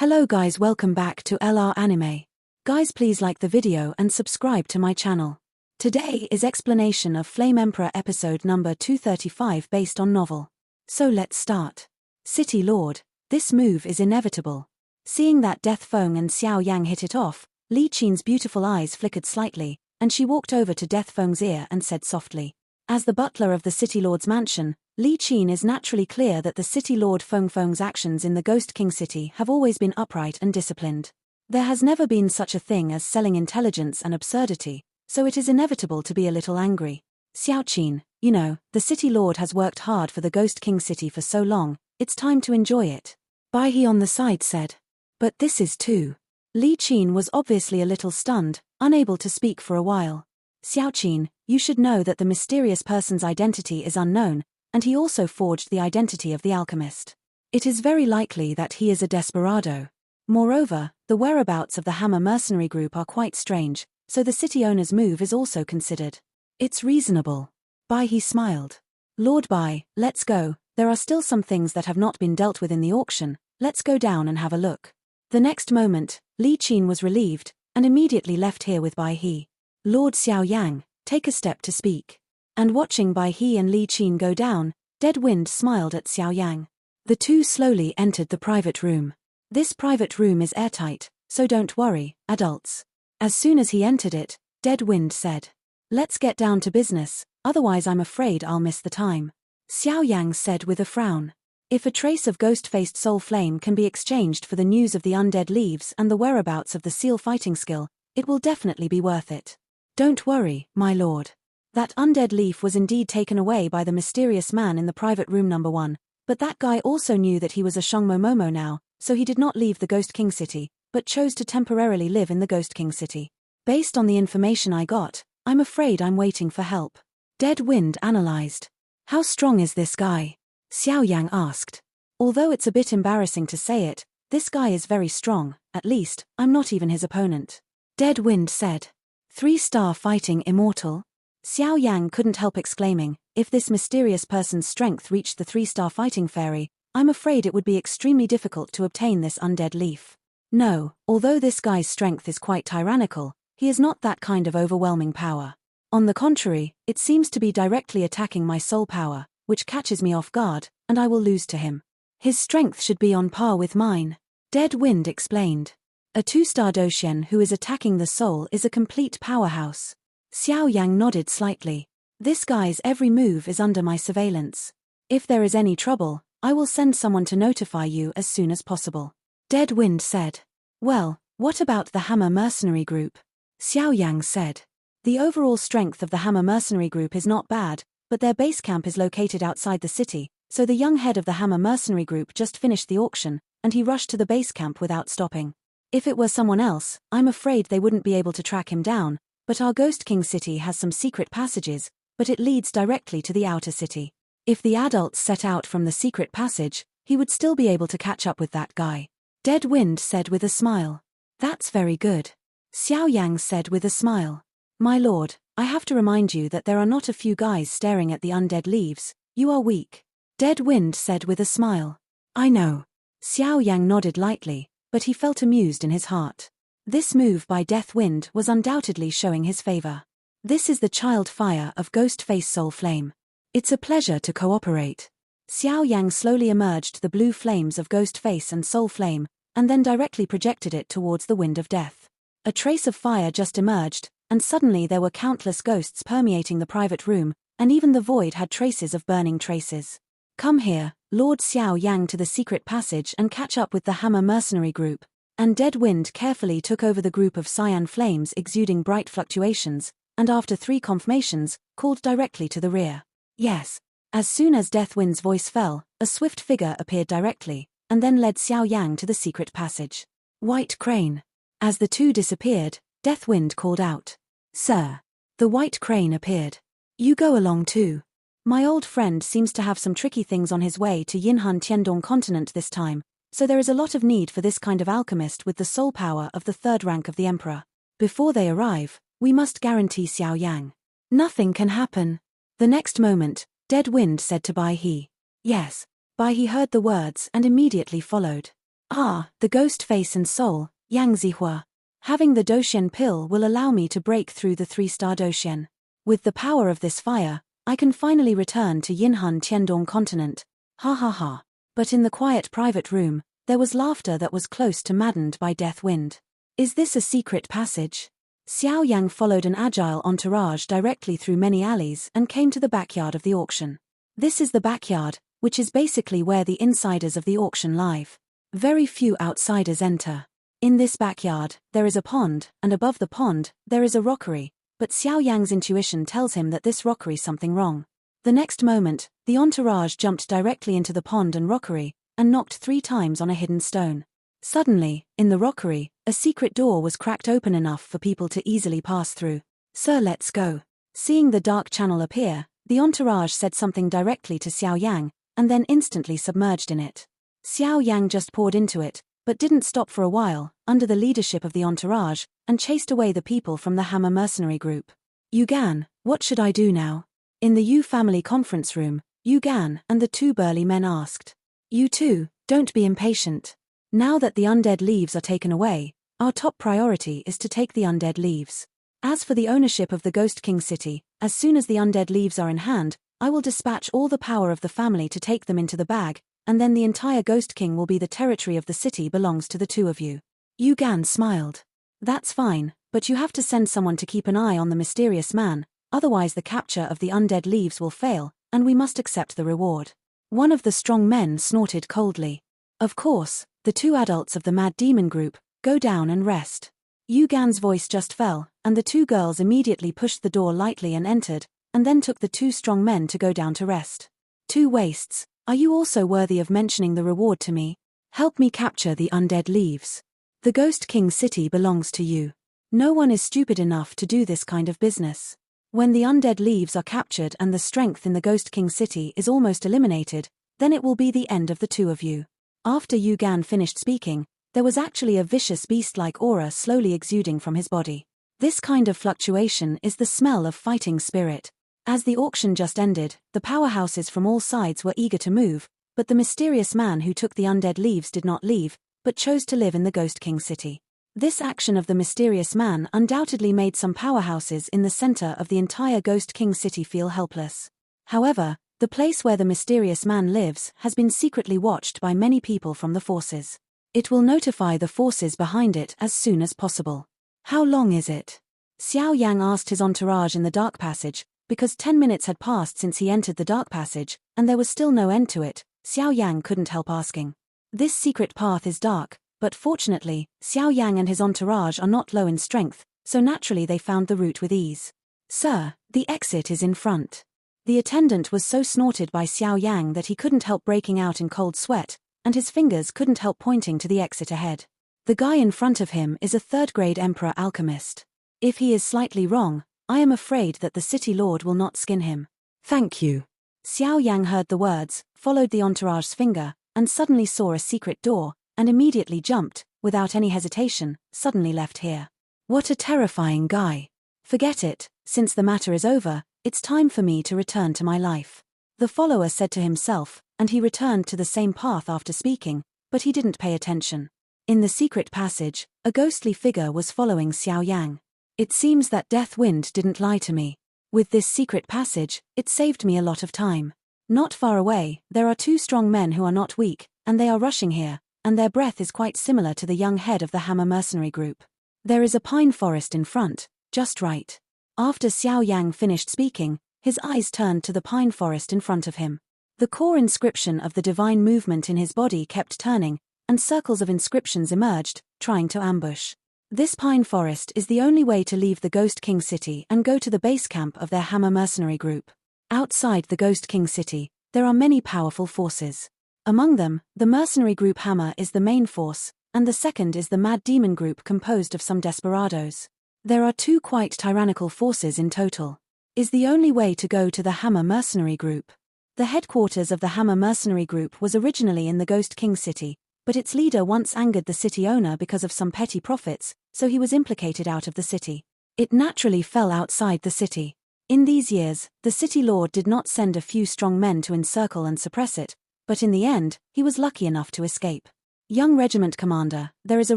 Hello guys, welcome back to LR Anime. Guys, please like the video and subscribe to my channel. Today is explanation of Flame Emperor episode number 235 based on novel. So let's start. City Lord, this move is inevitable. Seeing that Death Feng and Xiao Yang hit it off, Li Qin's beautiful eyes flickered slightly, and she walked over to Death Feng's ear and said softly. As the butler of the City Lord's mansion, Li Qin is naturally clear that the City Lord Feng's actions in the Ghost King City have always been upright and disciplined. There has never been such a thing as selling intelligence and absurdity, so it is inevitable to be a little angry. Xiao Qin, you know, the City Lord has worked hard for the Ghost King City for so long, it's time to enjoy it. Bai He on the side said. But this is too. Li Qin was obviously a little stunned, unable to speak for a while. Xiao Qin, you should know that the mysterious person's identity is unknown, and he also forged the identity of the alchemist. It is very likely that he is a desperado. Moreover, the whereabouts of the Hammer mercenary group are quite strange, so the city owner's move is also considered. It's reasonable. Bai He smiled. Lord Bai, let's go, there are still some things that have not been dealt with in the auction, let's go down and have a look. The next moment, Li Qin was relieved, and immediately left here with Bai He. Lord Xiao Yang, take a step to speak. And watching Bai He and Li Qin go down, Dead Wind smiled at Xiao Yang. The two slowly entered the private room. This private room is airtight, so don't worry, adults. As soon as he entered it, Dead Wind said. Let's get down to business, otherwise I'm afraid I'll miss the time. Xiao Yang said with a frown. If a trace of ghost-faced soul flame can be exchanged for the news of the undead leaves and the whereabouts of the seal fighting skill, it will definitely be worth it. Don't worry, my lord. That undead leaf was indeed taken away by the mysterious man in the private room number 1, but that guy also knew that he was a Shangmo Momo now, so he did not leave the Ghost King City, but chose to temporarily live in the Ghost King City. Based on the information I got, I'm afraid I'm waiting for help. Dead Wind analyzed. How strong is this guy? Xiao Yang asked. Although it's a bit embarrassing to say it, this guy is very strong, at least, I'm not even his opponent. Dead Wind said. 3-star fighting immortal? Xiao Yang couldn't help exclaiming, if this mysterious person's strength reached the 3-star fighting fairy, I'm afraid it would be extremely difficult to obtain this undead leaf. No, although this guy's strength is quite tyrannical, he is not that kind of overwhelming power. On the contrary, it seems to be directly attacking my soul power, which catches me off guard, and I will lose to him. His strength should be on par with mine. Dead Wind explained. A 2-star Doshen who is attacking the soul is a complete powerhouse. Xiao Yang nodded slightly. This guy's every move is under my surveillance. If there is any trouble, I will send someone to notify you as soon as possible. Dead Wind said. Well, what about the Hammer mercenary group? Xiao Yang said. The overall strength of the Hammer mercenary group is not bad, but their base camp is located outside the city, so the young head of the Hammer mercenary group just finished the auction, and he rushed to the base camp without stopping. If it were someone else, I'm afraid they wouldn't be able to track him down, but our Ghost King City has some secret passages, but it leads directly to the outer city. If the adults set out from the secret passage, he would still be able to catch up with that guy. Dead Wind said with a smile. That's very good. Xiao Yang said with a smile. My lord, I have to remind you that there are not a few guys staring at the undead leaves, you are weak. Dead Wind said with a smile. I know. Xiao Yang nodded lightly, but he felt amused in his heart. This move by Death Wind was undoubtedly showing his favor. This is the child fire of Ghost Face Soul Flame. It's a pleasure to cooperate. Xiao Yang slowly emerged the blue flames of Ghost Face and Soul Flame, and then directly projected it towards the Wind of Death. A trace of fire just emerged, and suddenly there were countless ghosts permeating the private room, and even the void had traces of burning traces. Come here, Lord Xiao Yang, to the secret passage and catch up with the Hammer mercenary group. And Dead Wind carefully took over the group of cyan flames exuding bright fluctuations, and after 3 confirmations, called directly to the rear. Yes. As soon as Death Wind's voice fell, a swift figure appeared directly, and then led Xiao Yang to the secret passage. White Crane. As the two disappeared, Death Wind called out. Sir. The White Crane appeared. You go along too. My old friend seems to have some tricky things on his way to Yinhan Tiandong continent this time, so there is a lot of need for this kind of alchemist with the soul power of the 3rd rank of the Emperor. Before they arrive, we must guarantee Xiao Yang. Nothing can happen. The next moment, Dead Wind said to Bai He. Yes. Bai He heard the words and immediately followed. Ah, the ghost face and soul, Yang Zihua. Having the Doxian pill will allow me to break through the 3-star Doxian. With the power of this fire, I can finally return to Yinhan Tiandong continent. Ha ha ha. But in the quiet private room, there was laughter that was close to maddened by death wind. Is this a secret passage? Xiao Yang followed an agile entourage directly through many alleys and came to the backyard of the auction. This is the backyard, which is basically where the insiders of the auction live. Very few outsiders enter. In this backyard, there is a pond, and above the pond, there is a rockery, but Xiao Yang's intuition tells him that this rockery's something wrong. The next moment, the entourage jumped directly into the pond and rockery, and knocked 3 times on a hidden stone. Suddenly, in the rockery, a secret door was cracked open enough for people to easily pass through. Sir, let's go. Seeing the dark channel appear, the entourage said something directly to Xiao Yang, and then instantly submerged in it. Xiao Yang just poured into it, but didn't stop for a while, under the leadership of the entourage, and chased away the people from the Hammer mercenary group. Yu Gan, what should I do now? In the Yu family conference room, Yu Gan and the 2 burly men asked. You two, don't be impatient. Now that the undead leaves are taken away, our top priority is to take the undead leaves. As for the ownership of the Ghost King city, as soon as the undead leaves are in hand, I will dispatch all the power of the family to take them into the bag, and then the entire Ghost King will be the territory of the city belongs to the 2 of you. Yu Gan smiled. That's fine, but you have to send someone to keep an eye on the mysterious man, otherwise the capture of the undead leaves will fail, and we must accept the reward. One of the strong men snorted coldly. Of course, the 2 adults of the Mad Demon group, go down and rest. Yu Gan's voice just fell, and the 2 girls immediately pushed the door lightly and entered, and then took the 2 strong men to go down to rest. 2 wastes, are you also worthy of mentioning the reward to me? Help me capture the undead leaves. The Ghost King city belongs to you. No one is stupid enough to do this kind of business. When the undead leaves are captured and the strength in the Ghost King city is almost eliminated, then it will be the end of the 2 of you. After Yu Gan finished speaking, there was actually a vicious beast-like aura slowly exuding from his body. This kind of fluctuation is the smell of fighting spirit. As the auction just ended, the powerhouses from all sides were eager to move, but the mysterious man who took the undead leaves did not leave, but chose to live in the Ghost King city. This action of the mysterious man undoubtedly made some powerhouses in the center of the entire Ghost King city feel helpless. However, the place where the mysterious man lives has been secretly watched by many people from the forces. It will notify the forces behind it as soon as possible. How long is it? Xiao Yang asked his entourage in the dark passage, because 10 minutes had passed since he entered the dark passage, and there was still no end to it. Xiao Yang couldn't help asking. This secret path is dark, but fortunately, Xiao Yang and his entourage are not low in strength, so naturally they found the route with ease. Sir, the exit is in front. The attendant was so snorted by Xiao Yang that he couldn't help breaking out in cold sweat, and his fingers couldn't help pointing to the exit ahead. The guy in front of him is a 3rd-grade emperor alchemist. If he is slightly wrong, I am afraid that the city lord will not skin him. Thank you. Xiao Yang heard the words, followed the entourage's finger, and suddenly saw a secret door, and immediately jumped, without any hesitation, suddenly left here. What a terrifying guy. Forget it, since the matter is over, it's time for me to return to my life. The follower said to himself, and he returned to the same path after speaking, but he didn't pay attention. In the secret passage, a ghostly figure was following Xiao Yang. It seems that Death Wind didn't lie to me. With this secret passage, it saved me a lot of time. Not far away, there are 2 strong men who are not weak, and they are rushing here, and their breath is quite similar to the young head of the Hammer mercenary group. There is a pine forest in front, just right. After Xiao Yang finished speaking, his eyes turned to the pine forest in front of him. The core inscription of the divine movement in his body kept turning, and circles of inscriptions emerged, trying to ambush. This pine forest is the only way to leave the Ghost King city and go to the base camp of their Hammer mercenary group. Outside the Ghost King city, there are many powerful forces. Among them, the mercenary group Hammer is the main force, and the second is the Mad Demon group composed of some desperados. There are 2 quite tyrannical forces in total. Is the only way to go to the Hammer mercenary group. The headquarters of the Hammer mercenary group was originally in the Ghost King city, but its leader once angered the city owner because of some petty profits, so he was implicated out of the city. It naturally fell outside the city. In these years, the city lord did not send a few strong men to encircle and suppress it, but in the end, he was lucky enough to escape. Young regiment commander, there is a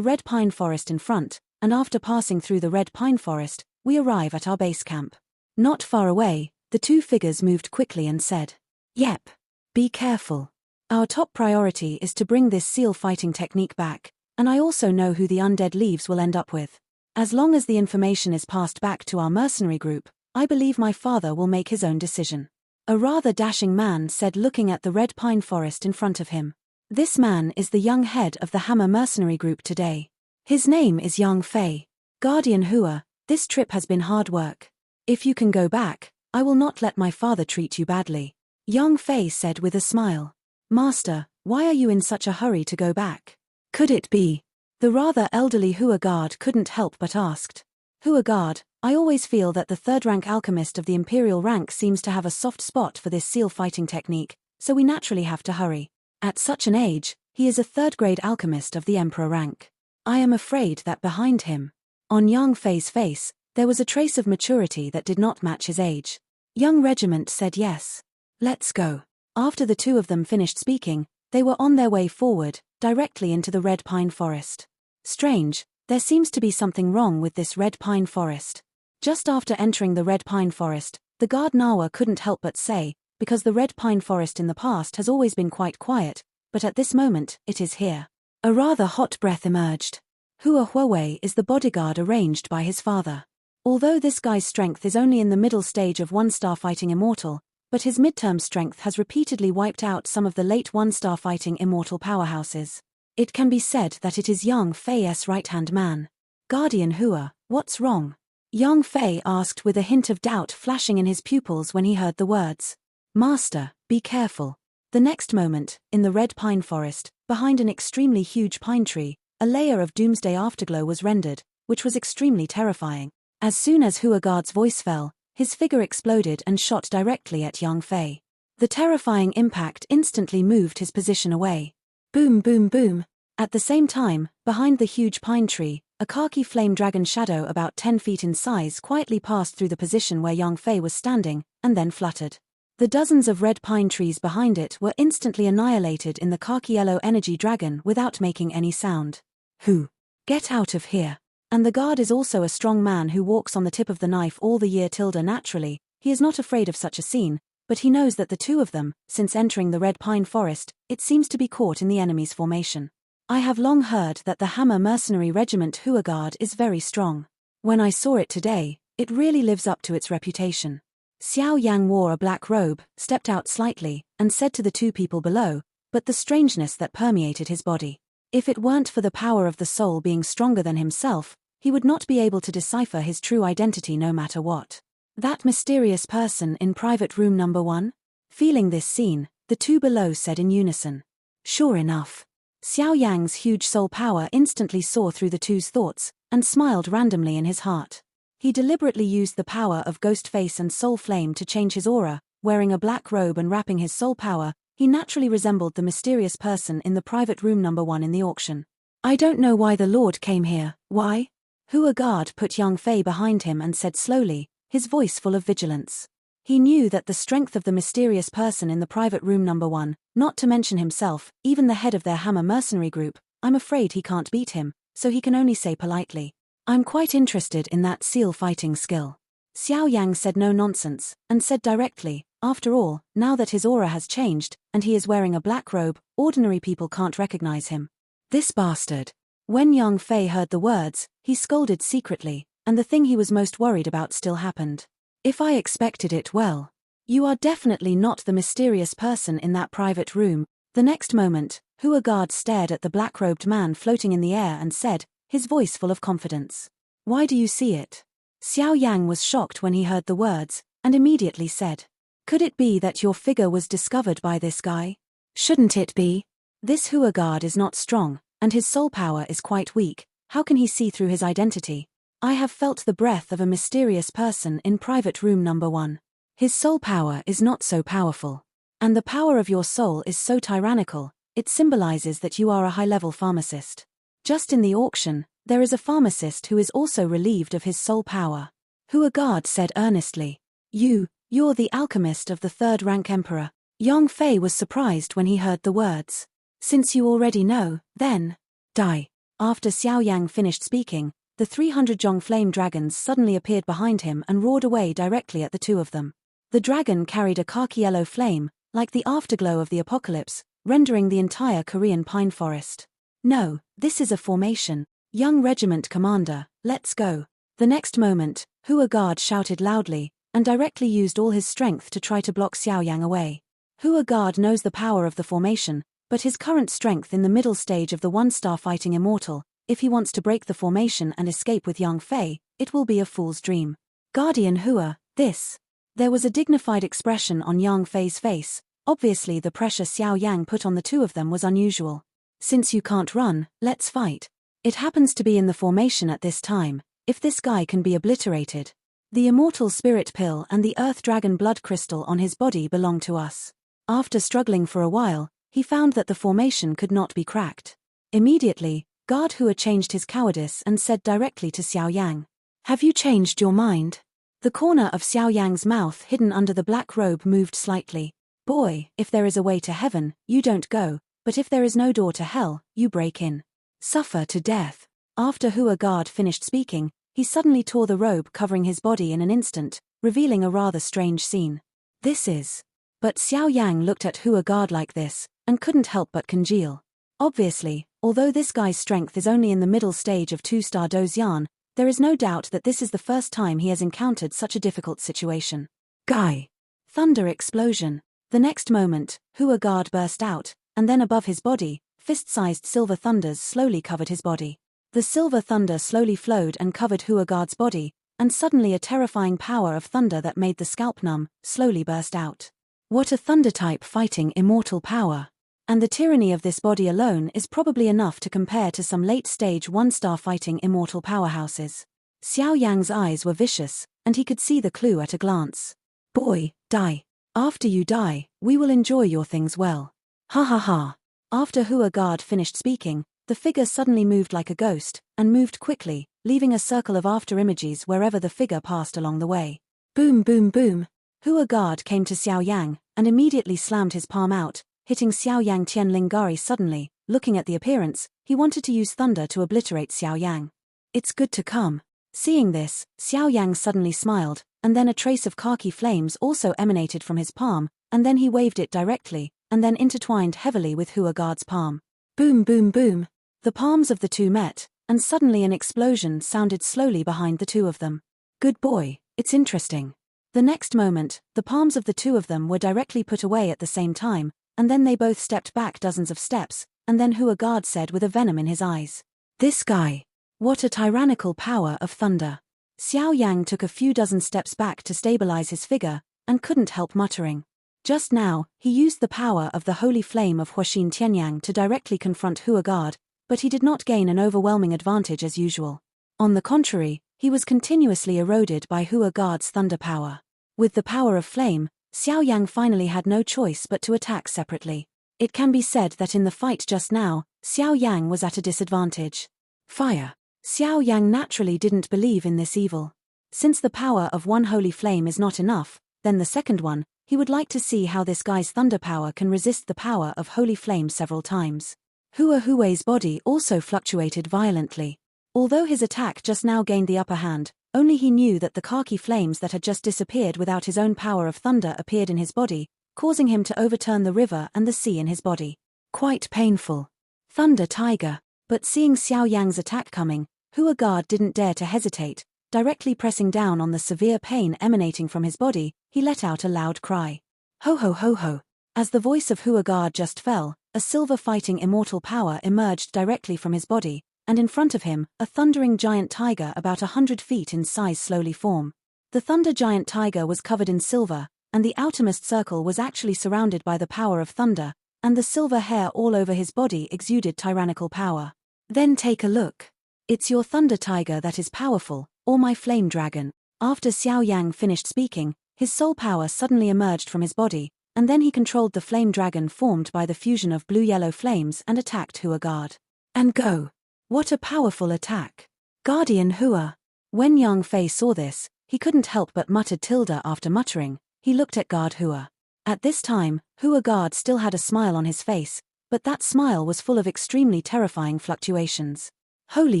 red pine forest in front, and after passing through the red pine forest, we arrive at our base camp. Not far away, the two figures moved quickly and said, "Yep. Be careful. Our top priority is to bring this seal fighting technique back, and I also know who the undead leaves will end up with. As long as the information is passed back to our mercenary group, I believe my father will make his own decision." A rather dashing man said, looking at the red pine forest in front of him. This man is the young head of the Hammer mercenary group today. His name is Yang Fei. Guardian Hua, this trip has been hard work. If you can go back, I will not let my father treat you badly. Yang Fei said with a smile. Master, why are you in such a hurry to go back? Could it be? The rather elderly Hua guard couldn't help but asked. Hua guard, I always feel that the third-rank alchemist of the imperial rank seems to have a soft spot for this seal fighting technique, so we naturally have to hurry. At such an age, he is a third-grade alchemist of the emperor rank. I am afraid that behind him, on Yang Fei's face, there was a trace of maturity that did not match his age. Young regiment said yes. Let's go. After the two of them finished speaking, they were on their way forward, directly into the red pine forest. Strange, there seems to be something wrong with this red pine forest. Just after entering the red pine forest, the guard Nawa couldn't help but say, because the red pine forest in the past has always been quite quiet, but at this moment, it is here. A rather hot breath emerged. Hua Huawei is the bodyguard arranged by his father. Although this guy's strength is only in the middle stage of one-star fighting immortal, but his midterm strength has repeatedly wiped out some of the late one-star fighting immortal powerhouses. It can be said that it is Yang Fei's right-hand man. Guardian Hua, what's wrong? Yang Fei asked with a hint of doubt flashing in his pupils when he heard the words. Master, be careful. The next moment, in the red pine forest, behind an extremely huge pine tree, a layer of doomsday afterglow was rendered, which was extremely terrifying. As soon as Hua guard's voice fell, his figure exploded and shot directly at Yang Fei. The terrifying impact instantly moved his position away. Boom boom boom. At the same time, behind the huge pine tree, a khaki flame dragon shadow about 10 feet in size quietly passed through the position where Yang Fei was standing, and then fluttered. The dozens of red pine trees behind it were instantly annihilated in the khaki yellow energy dragon without making any sound. Who? Get out of here. And the guard is also a strong man who walks on the tip of the knife all the year. Naturally, he is not afraid of such a scene, but he knows that the two of them, since entering the red pine forest, it seems to be caught in the enemy's formation. I have long heard that the Hammer mercenary regiment Hua guard is very strong. When I saw it today, it really lives up to its reputation. Xiao Yan wore a black robe, stepped out slightly, and said to the two people below, but the strangeness that permeated his body. If it weren't for the power of the soul being stronger than himself, he would not be able to decipher his true identity no matter what. That mysterious person in private room number 1? Feeling this scene, the two below said in unison. Sure enough. Xiao Yang's huge soul power instantly saw through the two's thoughts, and smiled randomly in his heart. He deliberately used the power of Ghost Face and Soul Flame to change his aura. Wearing a black robe and wrapping his soul power, he naturally resembled the mysterious person in the private room number 1 in the auction. I don't know why the Lord came here. Why? Hua guard put Yang Fei behind him and said slowly, his voice full of vigilance. He knew that the strength of the mysterious person in the private room number 1, not to mention himself, even the head of their Hammer mercenary group, I'm afraid he can't beat him, so he can only say politely, I'm quite interested in that seal fighting skill. Xiao Yang said no nonsense, and said directly, after all, now that his aura has changed, and he is wearing a black robe, ordinary people can't recognize him. This bastard. When Yang Fei heard the words, he scolded secretly, and the thing he was most worried about still happened. If I expected it well. You are definitely not the mysterious person in that private room. The next moment, Hua guard stared at the black-robed man floating in the air and said, his voice full of confidence. Why do you see it? Xiao Yang was shocked when he heard the words, and immediately said, could it be that your figure was discovered by this guy? Shouldn't it be? This Hua guard is not strong, and his soul power is quite weak. How can he see through his identity? I have felt the breath of a mysterious person in private room number 1. His soul power is not so powerful. And the power of your soul is so tyrannical, it symbolizes that you are a high-level pharmacist. Just in the auction, there is a pharmacist who is also relieved of his soul power. Hua guard said earnestly. You're the alchemist of the third-rank emperor. Yang Fei was surprised when he heard the words. Since you already know, then die. After Xiao Yang finished speaking, the 300 Zhong flame dragons suddenly appeared behind him and roared away directly at the two of them. The dragon carried a khaki-yellow flame, like the afterglow of the apocalypse, rendering the entire Korean pine forest. No, this is a formation. Young regiment commander, let's go. The next moment, Hua Guard shouted loudly, and directly used all his strength to try to block Xiao Yang away. Hua Guard knows the power of the formation, but his current strength in the middle stage of the one-star fighting immortal, if he wants to break the formation and escape with Yang Fei, it will be a fool's dream. Guardian Hua, this. There was a dignified expression on Yang Fei's face. Obviously the pressure Xiao Yang put on the two of them was unusual. Since you can't run, let's fight. It happens to be in the formation at this time. If this guy can be obliterated. The immortal spirit pill and the earth dragon blood crystal on his body belong to us. After struggling for a while, he found that the formation could not be cracked. Immediately, Guard Hua changed his cowardice and said directly to Xiao Yang. Have you changed your mind? The corner of Xiao Yang's mouth hidden under the black robe moved slightly. Boy, if there is a way to heaven, you don't go, but if there is no door to hell, you break in. Suffer to death. After Hua Guard finished speaking, he suddenly tore the robe covering his body in an instant, revealing a rather strange scene. This is. But Xiao Yang looked at Hua Guard like this, and couldn't help but congeal. Obviously, although this guy's strength is only in the middle stage of 2-star Dozian, there is no doubt that this is the first time he has encountered such a difficult situation. Guy. Thunder explosion. The next moment, Hua Guard burst out, and then above his body, fist-sized silver thunders slowly covered his body. The silver thunder slowly flowed and covered Hua Guard's body, and suddenly a terrifying power of thunder that made the scalp numb, slowly burst out. What a thunder-type fighting immortal power! And the tyranny of this body alone is probably enough to compare to some late-stage 1-star fighting immortal powerhouses. Xiao Yang's eyes were vicious, and he could see the clue at a glance. Boy, die. After you die, we will enjoy your things well. Ha ha ha. After Hua Guard finished speaking, the figure suddenly moved like a ghost, and moved quickly, leaving a circle of after-images wherever the figure passed along the way. Boom boom boom. Hua Guard came to Xiao Yang, and immediately slammed his palm out, hitting Xiao Yang Tianlingari suddenly. Looking at the appearance, he wanted to use thunder to obliterate Xiao Yang. It's good to come. Seeing this, Xiao Yang suddenly smiled, and then a trace of khaki flames also emanated from his palm, and then he waved it directly, and then intertwined heavily with Hua Guard's palm. Boom boom boom. The palms of the two met, and suddenly an explosion sounded slowly behind the two of them. Good boy, it's interesting. The next moment, the palms of the two of them were directly put away at the same time, and then they both stepped back dozens of steps, and then Hua Guard said with a venom in his eyes. This guy. What a tyrannical power of thunder. Xiao Yang took a few dozen steps back to stabilize his figure, and couldn't help muttering. Just now, he used the power of the holy flame of Huaxin Tianyang to directly confront Hua Guard, but he did not gain an overwhelming advantage as usual. On the contrary, he was continuously eroded by Hua Guard's thunder power. With the power of flame, Xiao Yang finally had no choice but to attack separately. It can be said that in the fight just now, Xiao Yang was at a disadvantage. Fire. Xiao Yang naturally didn't believe in this evil. Since the power of one holy flame is not enough, then the second one, he would like to see how this guy's thunder power can resist the power of holy flame several times. Hua's body also fluctuated violently. Although his attack just now gained the upper hand, only he knew that the khaki flames that had just disappeared without his own power of thunder appeared in his body, causing him to overturn the river and the sea in his body. Quite painful. Thunder Tiger. But seeing Xiao Yang's attack coming, Hua Guard didn't dare to hesitate. Directly pressing down on the severe pain emanating from his body, he let out a loud cry. Ho ho ho ho. As the voice of Hua Guard just fell, a silver fighting immortal power emerged directly from his body, and in front of him, a thundering giant tiger about 100 feet in size slowly formed. The thunder giant tiger was covered in silver, and the outermost circle was actually surrounded by the power of thunder, and the silver hair all over his body exuded tyrannical power. Then take a look. It's your thunder tiger that is powerful, or my flame dragon. After Xiao Yang finished speaking, his soul power suddenly emerged from his body, and then he controlled the flame dragon formed by the fusion of blue-yellow flames and attacked Hua Guard. And go! What a powerful attack! Guardian Hua! When Yang Fei saw this, he couldn't help but muttered tilde after muttering. He looked at Guard Hua. At this time, Hua Guard still had a smile on his face, but that smile was full of extremely terrifying fluctuations. Holy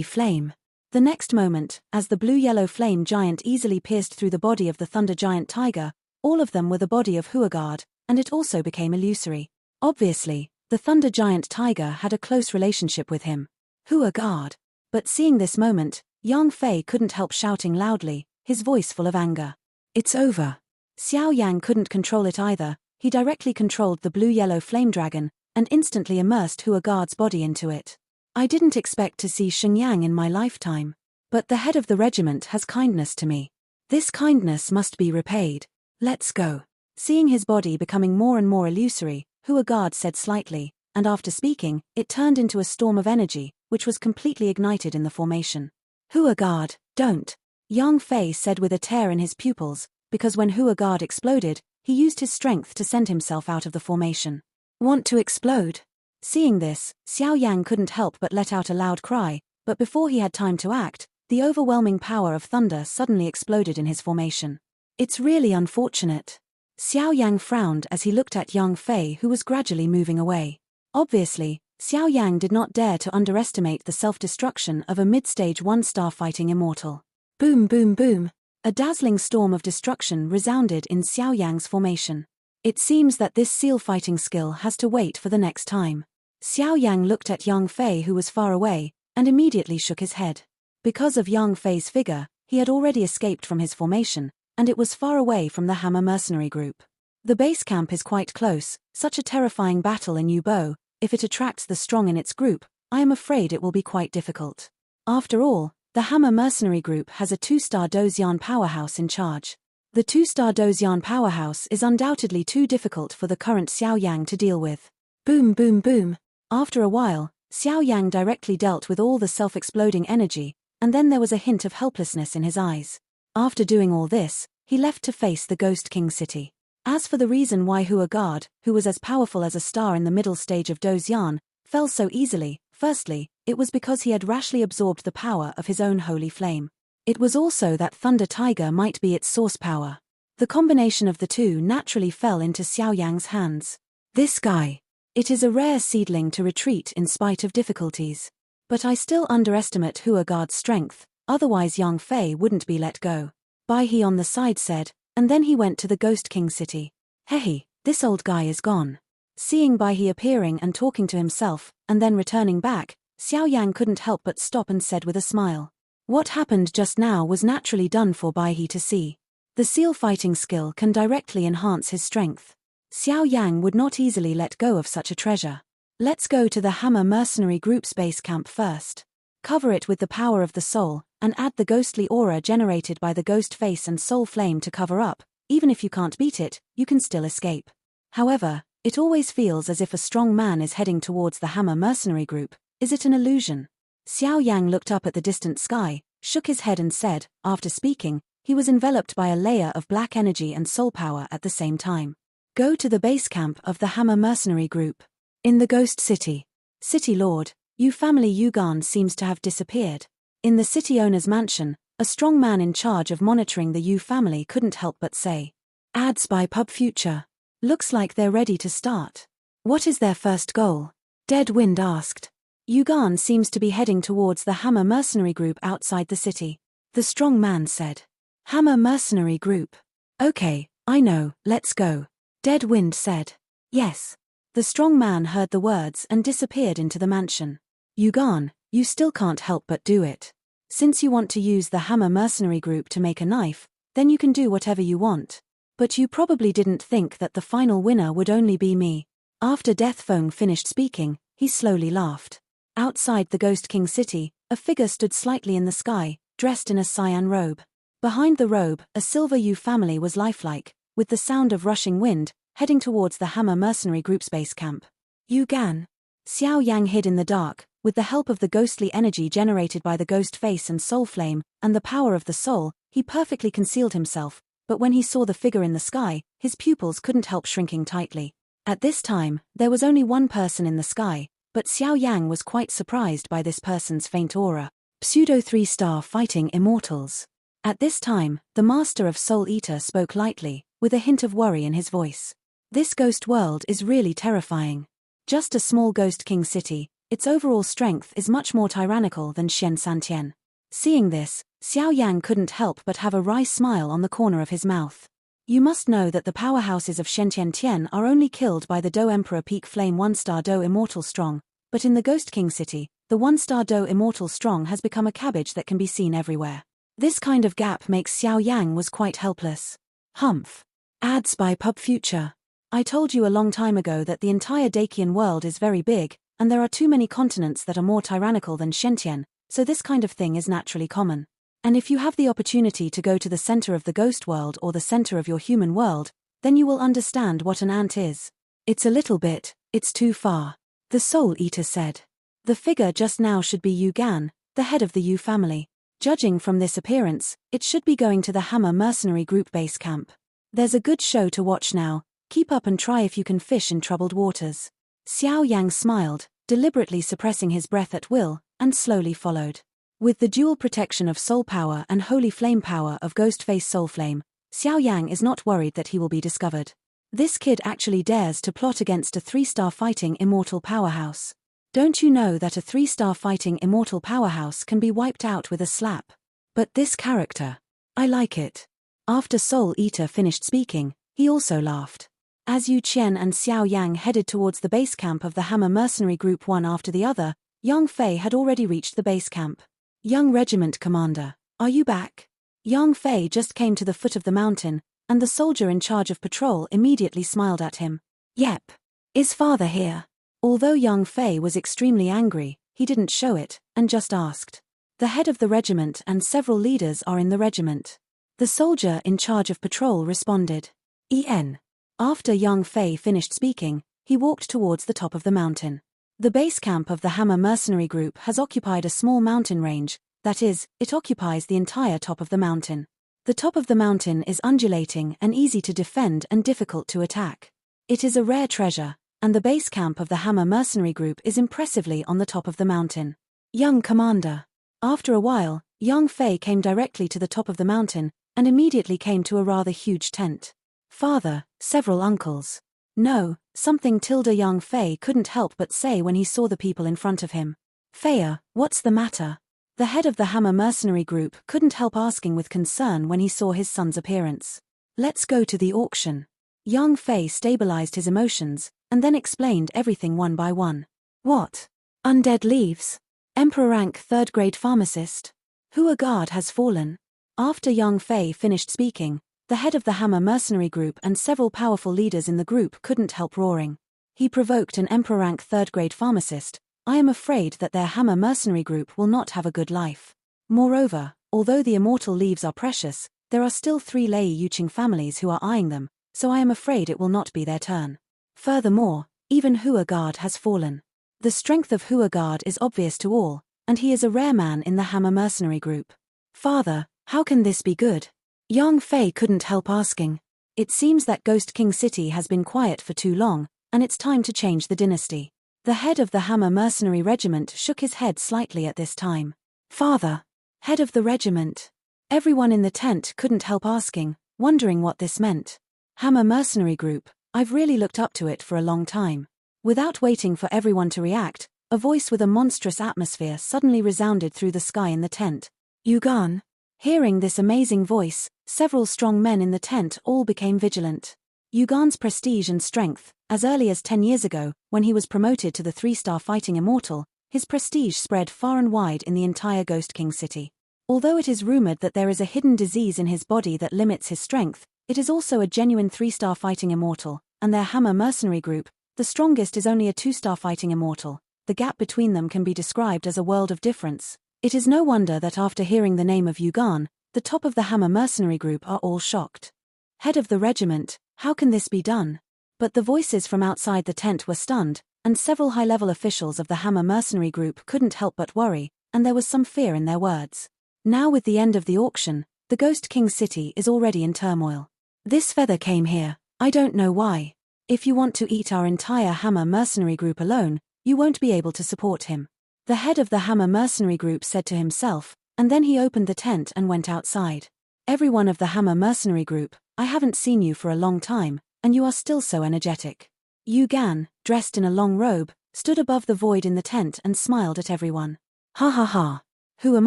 flame! The next moment, as the blue-yellow flame giant easily pierced through the body of the thunder giant tiger, all of them were the body of Huagard, and it also became illusory. Obviously, the thunder giant tiger had a close relationship with him. Huagard! But seeing this moment, Yang Fei couldn't help shouting loudly, his voice full of anger. It's over. Xiao Yan couldn't control it either. He directly controlled the blue-yellow flame dragon, and instantly immersed Huagard's body into it. I didn't expect to see Xingyang in my lifetime. But the head of the regiment has kindness to me. This kindness must be repaid. Let's go. Seeing his body becoming more and more illusory, Huagard said slightly, and after speaking, it turned into a storm of energy, which was completely ignited in the formation. Huagard, don't. Yang Fei said with a tear in his pupils, because when Huagard exploded, he used his strength to send himself out of the formation. Want to explode? Seeing this, Xiao Yang couldn't help but let out a loud cry, but before he had time to act, the overwhelming power of thunder suddenly exploded in his formation. It's really unfortunate. Xiao Yang frowned as he looked at Yang Fei, who was gradually moving away. Obviously, Xiao Yang did not dare to underestimate the self-destruction of a mid-stage one-star fighting immortal. Boom boom boom. A dazzling storm of destruction resounded in Xiao Yang's formation. It seems that this seal fighting skill has to wait for the next time. Xiao Yang looked at Yang Fei, who was far away, and immediately shook his head. Because of Yang Fei's figure, he had already escaped from his formation, and it was far away from the Hammer mercenary group. The base camp is quite close. Such a terrifying battle in Yubo, if it attracts the strong in its group, I am afraid it will be quite difficult. After all, the Hammer mercenary group has a 2-star Dozian powerhouse in charge. The 2-star Dozian powerhouse is undoubtedly too difficult for the current Xiao Yang to deal with. Boom boom boom. After a while, Xiao Yang directly dealt with all the self-exploding energy, and then there was a hint of helplessness in his eyes. After doing all this, he left to face the Ghost King city. As for the reason why Huagard, who was as powerful as a star in the middle stage of Dozian, fell so easily, firstly, it was because he had rashly absorbed the power of his own holy flame. It was also that Thunder Tiger might be its source power. The combination of the two naturally fell into Xiao Yang's hands. This guy. It is a rare seedling to retreat in spite of difficulties. But I still underestimate Huagard's strength, otherwise Yang Fei wouldn't be let go. Bai He on the side said, and then he went to the Ghost King city. Hey, this old guy is gone. Seeing Bai He appearing and talking to himself, and then returning back, Xiao Yang couldn't help but stop and said with a smile. What happened just now was naturally done for Bai He to see. The seal fighting skill can directly enhance his strength. Xiao Yang would not easily let go of such a treasure. Let's go to the Hammer mercenary group's base camp first. Cover it with the power of the soul, and add the ghostly aura generated by the ghost face and soul flame to cover up. Even if you can't beat it, you can still escape. However, it always feels as if a strong man is heading towards the Hammer mercenary group. Is it an illusion? Xiao Yang looked up at the distant sky, shook his head and said, after speaking, he was enveloped by a layer of black energy and soul power at the same time. Go to the base camp of the Hammer mercenary group. In the Ghost City. City Lord, Yu family Yugan seems to have disappeared. In the city owner's mansion, a strong man in charge of monitoring the Yu family couldn't help but say. Ads by Pub Future. Looks like they're ready to start. What is their first goal? Dead Wind asked. Yugan seems to be heading towards the Hammer mercenary group outside the city. The strong man said. Hammer mercenary group. Okay, I know, let's go. Dead Wind said. Yes. The strong man heard the words and disappeared into the mansion. Yugan, you still can't help but do it. Since you want to use the Hammer mercenary group to make a knife, then you can do whatever you want. But you probably didn't think that the final winner would only be me. After Deathfong finished speaking, he slowly laughed. Outside the Ghost King city, a figure stood slightly in the sky, dressed in a cyan robe. Behind the robe, a silver Yu family was lifelike, with the sound of rushing wind, heading towards the Hammer mercenary group's base camp. Yugan. Xiao Yang hid in the dark, with the help of the ghostly energy generated by the ghost face and soul flame, and the power of the soul, he perfectly concealed himself, but when he saw the figure in the sky, his pupils couldn't help shrinking tightly. At this time, there was only one person in the sky, but Xiao Yang was quite surprised by this person's faint aura. Pseudo 3-star fighting immortals. At this time, the master of Soul Eater spoke lightly, with a hint of worry in his voice. This ghost world is really terrifying. Just a small ghost king city, its overall strength is much more tyrannical than Xian Santian. Seeing this, Xiao Yan couldn't help but have a wry smile on the corner of his mouth. You must know that the powerhouses of Shentian Tian are only killed by the Do Emperor Peak Flame 1-star Do Immortal Strong, but in the Ghost King City, the 1-star Do Immortal Strong has become a cabbage that can be seen everywhere. This kind of gap makes Xiao Yang was quite helpless. Humph. Ads by Pub Future. I told you a long time ago that the entire Dacian world is very big, and there are too many continents that are more tyrannical than Shentian, so this kind of thing is naturally common. And if you have the opportunity to go to the center of the ghost world or the center of your human world, then you will understand what an ant is. It's a little bit, it's too far. The Soul Eater said. The figure just now should be Yu Gan, the head of the Yu family. Judging from this appearance, it should be going to the Hammer Mercenary Group base camp. There's a good show to watch now, keep up and try if you can fish in troubled waters. Xiao Yang smiled, deliberately suppressing his breath at will, and slowly followed. With the dual protection of soul power and holy flame power of Ghostface Soul Flame, Xiao Yang is not worried that he will be discovered. This kid actually dares to plot against a 3-star fighting immortal powerhouse. Don't you know that a 3-star fighting immortal powerhouse can be wiped out with a slap? But this character. I like it. After Soul Eater finished speaking, he also laughed. As Yu Qian and Xiao Yang headed towards the base camp of the Hammer Mercenary Group one after the other, Yang Fei had already reached the base camp. Young Regiment Commander, are you back? Yang Fei just came to the foot of the mountain, and the soldier in charge of patrol immediately smiled at him. Yep. Is father here? Although Yang Fei was extremely angry, he didn't show it, and just asked. The head of the regiment and several leaders are in the regiment. The soldier in charge of patrol responded. En. After Yang Fei finished speaking, he walked towards the top of the mountain. The base camp of the Hammer Mercenary Group has occupied a small mountain range, that is, it occupies the entire top of the mountain. The top of the mountain is undulating and easy to defend and difficult to attack. It is a rare treasure, and the base camp of the Hammer Mercenary Group is impressively on the top of the mountain. Young Commander. After a while, Yang Fei came directly to the top of the mountain, and immediately came to a rather huge tent. Father, several uncles. No, something Yang Fei couldn't help but say when he saw the people in front of him. Feiya, what's the matter? The head of the Hammer Mercenary Group couldn't help asking with concern when he saw his son's appearance. Let's go to the auction. Yang Fei stabilized his emotions, and then explained everything one by one. What? Undead leaves? Emperor rank 3rd grade pharmacist? Hua guard has fallen? After Yang Fei finished speaking, the head of the Hammer Mercenary Group and several powerful leaders in the group couldn't help roaring. He provoked an Emperor rank 3rd grade pharmacist. I am afraid that their Hammer Mercenary Group will not have a good life. Moreover, although the immortal leaves are precious, there are still 3 Lei Yuqing families who are eyeing them, so I am afraid it will not be their turn. Furthermore, even Hua guard has fallen. The strength of Hua guard is obvious to all, and he is a rare man in the Hammer Mercenary Group. Father, how can this be good? Yang Fei couldn't help asking. It seems that Ghost King City has been quiet for too long, and it's time to change the dynasty. The head of the Hammer Mercenary Regiment shook his head slightly at this time. Father, head of the regiment. Everyone in the tent couldn't help asking, wondering what this meant. Hammer Mercenary Group, I've really looked up to it for a long time. Without waiting for everyone to react, a voice with a monstrous atmosphere suddenly resounded through the sky in the tent. Yugan. Hearing this amazing voice, several strong men in the tent all became vigilant. Yugan's prestige and strength, as early as 10 years ago, when he was promoted to the 3-star fighting immortal, his prestige spread far and wide in the entire Ghost King City. Although it is rumored that there is a hidden disease in his body that limits his strength, it is also a genuine 3-star fighting immortal, and their Hammer Mercenary Group, the strongest is only a 2-star fighting immortal. The gap between them can be described as a world of difference. It is no wonder that after hearing the name of Yugan, the top of the Hammer Mercenary Group are all shocked. Head of the regiment, how can this be done? But the voices from outside the tent were stunned, and several high-level officials of the Hammer Mercenary Group couldn't help but worry, and there was some fear in their words. Now with the end of the auction, the Ghost King City is already in turmoil. This feather came here, I don't know why. If you want to eat our entire Hammer Mercenary Group alone, you won't be able to support him. The head of the Hammer Mercenary Group said to himself, and then he opened the tent and went outside. Everyone of the Hammer Mercenary Group, I haven't seen you for a long time, and you are still so energetic. Yugan, dressed in a long robe, stood above the void in the tent and smiled at everyone. Ha ha ha. Who am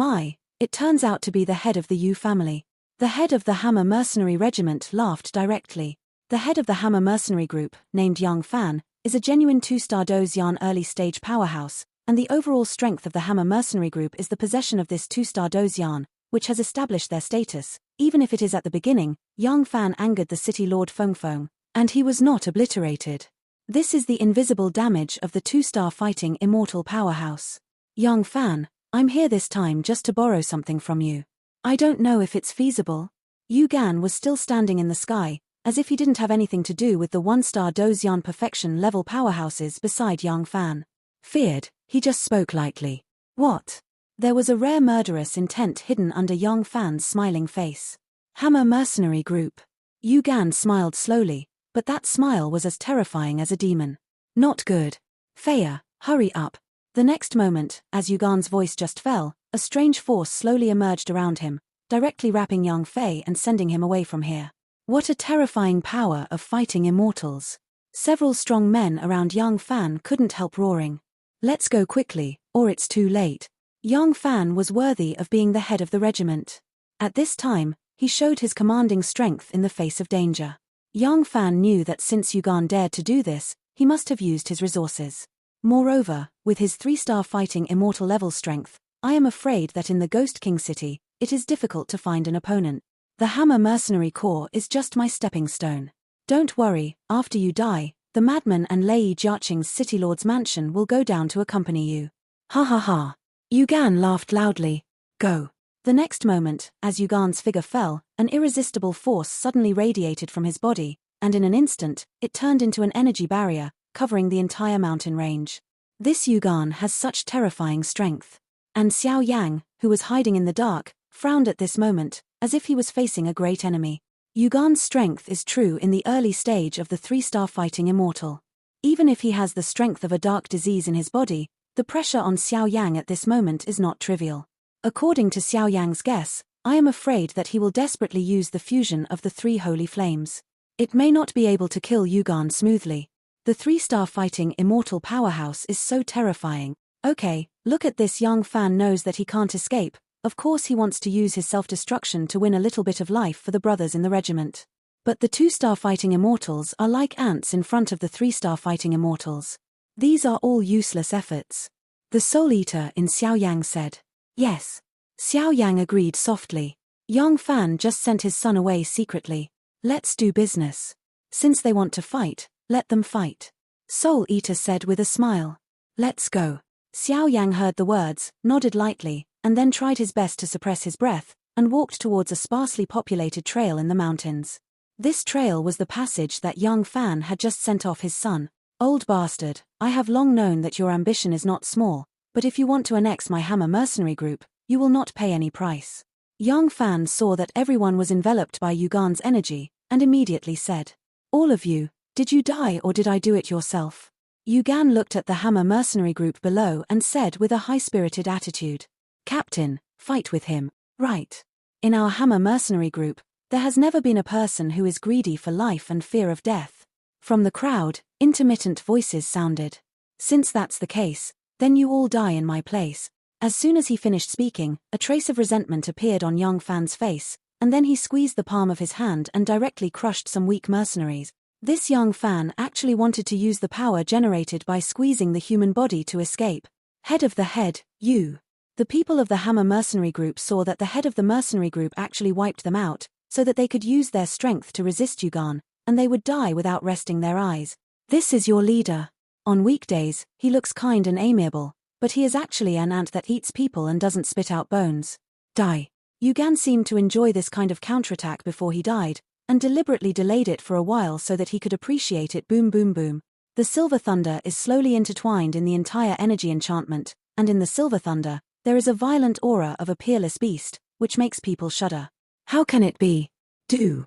I? It turns out to be the head of the Yu family. The head of the Hammer Mercenary Regiment laughed directly. The head of the Hammer Mercenary Group, named Yang Fan, is a genuine 2-star Dozian early-stage powerhouse, and the overall strength of the Hammer Mercenary Group is the possession of this 2-star Dozian, which has established their status. Even if it is at the beginning, Yang Fan angered the city lord Feng Feng, and he was not obliterated. This is the invisible damage of the 2-star fighting immortal powerhouse. Yang Fan, I'm here this time just to borrow something from you. I don't know if it's feasible. Yu Gan was still standing in the sky, as if he didn't have anything to do with the 1-star Dozian perfection level powerhouses beside Yang Fan. Feared, he just spoke lightly. What? There was a rare murderous intent hidden under Yang Fan's smiling face. Hammer Mercenary Group. Yu Gan smiled slowly, but that smile was as terrifying as a demon. Not good. Feiya, hurry up. The next moment, as Yu Gan's voice just fell, a strange force slowly emerged around him, directly wrapping Yang Fei and sending him away from here. What a terrifying power of fighting immortals. Several strong men around Yang Fan couldn't help roaring. Let's go quickly, or it's too late. Yang Fan was worthy of being the head of the regiment. At this time, he showed his commanding strength in the face of danger. Yang Fan knew that since Yu Gan dared to do this, he must have used his resources. Moreover, with his 3-star fighting immortal level strength, I am afraid that in the Ghost King city, it is difficult to find an opponent. The Hammer Mercenary Corps is just my stepping stone. Don't worry, after you die, the madman and Lei Jiaqing's City Lord's mansion will go down to accompany you. Ha ha ha. Yu Gan laughed loudly. Go. The next moment, as Yu Gan's figure fell, an irresistible force suddenly radiated from his body, and in an instant, it turned into an energy barrier, covering the entire mountain range. This Yu Gan has such terrifying strength. And Xiao Yan, who was hiding in the dark, frowned at this moment, as if he was facing a great enemy. Yu Gan's strength is true in the early stage of the 3-star fighting immortal. Even if he has the strength of a dark disease in his body, the pressure on Xiao Yang at this moment is not trivial. According to Xiao Yang's guess, I am afraid that he will desperately use the fusion of the 3 holy flames. It may not be able to kill Yu Gan smoothly. The 3-star fighting immortal powerhouse is so terrifying. Okay, look at this. Yang Fan knows that he can't escape. Of course he wants to use his self-destruction to win a little bit of life for the brothers in the regiment. But the 2-star fighting immortals are like ants in front of the 3-star fighting immortals. These are all useless efforts. The Soul Eater in Xiao Yang said. Yes. Xiao Yang agreed softly. Yang Fan just sent his son away secretly. Let's do business. Since they want to fight, let them fight. Soul Eater said with a smile. Let's go. Xiao Yang heard the words, nodded lightly, and then tried his best to suppress his breath, and walked towards a sparsely populated trail in the mountains. This trail was the passage that Yang Fan had just sent off his son. Old bastard, I have long known that your ambition is not small, but if you want to annex my Hammer Mercenary Group, you will not pay any price. Yang Fan saw that everyone was enveloped by Yu Gan's energy, and immediately said, all of you, did you die or did I do it yourself? Yu Gan looked at the Hammer Mercenary Group below and said with a high-spirited attitude, Captain, fight with him, right? In our Hammer Mercenary Group, there has never been a person who is greedy for life and fear of death. From the crowd, intermittent voices sounded. Since that's the case, then you all die in my place. As soon as he finished speaking, a trace of resentment appeared on Yang Fan's face, and then he squeezed the palm of his hand and directly crushed some weak mercenaries. This Yang Fan actually wanted to use the power generated by squeezing the human body to escape. Head of the head, you. The people of the Hammer Mercenary Group saw that the head of the mercenary group actually wiped them out, so that they could use their strength to resist Yu Gan, and they would die without resting their eyes. This is your leader. On weekdays, he looks kind and amiable, but he is actually an ant that eats people and doesn't spit out bones. Die. Yu Gan seemed to enjoy this kind of counterattack before he died, and deliberately delayed it for a while so that he could appreciate it. Boom boom boom. The Silver Thunder is slowly intertwined in the entire energy enchantment, and in the Silver Thunder, there is a violent aura of a peerless beast, which makes people shudder. How can it be? Do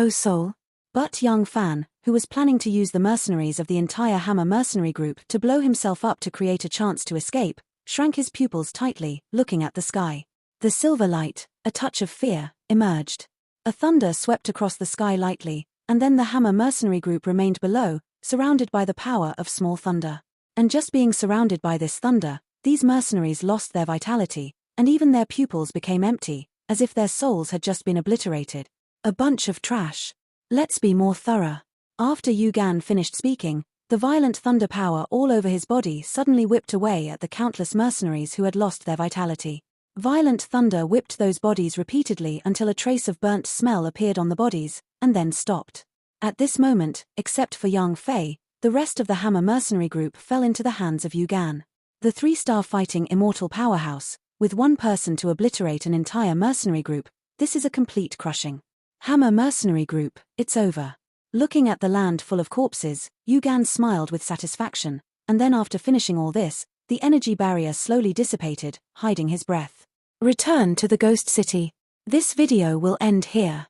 Soul? But Yang Fan, who was planning to use the mercenaries of the entire Hammer Mercenary Group to blow himself up to create a chance to escape, shrank his pupils tightly, looking at the sky. The silver light, a touch of fear, emerged. A thunder swept across the sky lightly, and then the Hammer Mercenary Group remained below, surrounded by the power of small thunder. And just being surrounded by this thunder, these mercenaries lost their vitality, and even their pupils became empty, as if their souls had just been obliterated. A bunch of trash. Let's be more thorough. After Yu Gan finished speaking, the violent thunder power all over his body suddenly whipped away at the countless mercenaries who had lost their vitality. Violent thunder whipped those bodies repeatedly until a trace of burnt smell appeared on the bodies, and then stopped. At this moment, except for Yang Fei, the rest of the Hammer mercenary group fell into the hands of Yu Gan. The 3-star fighting immortal powerhouse, with one person to obliterate an entire mercenary group, this is a complete crushing. Hammer mercenary group, it's over. Looking at the land full of corpses, Yu Gan smiled with satisfaction, and then after finishing all this, the energy barrier slowly dissipated, hiding his breath. Return to the Ghost City. This video will end here.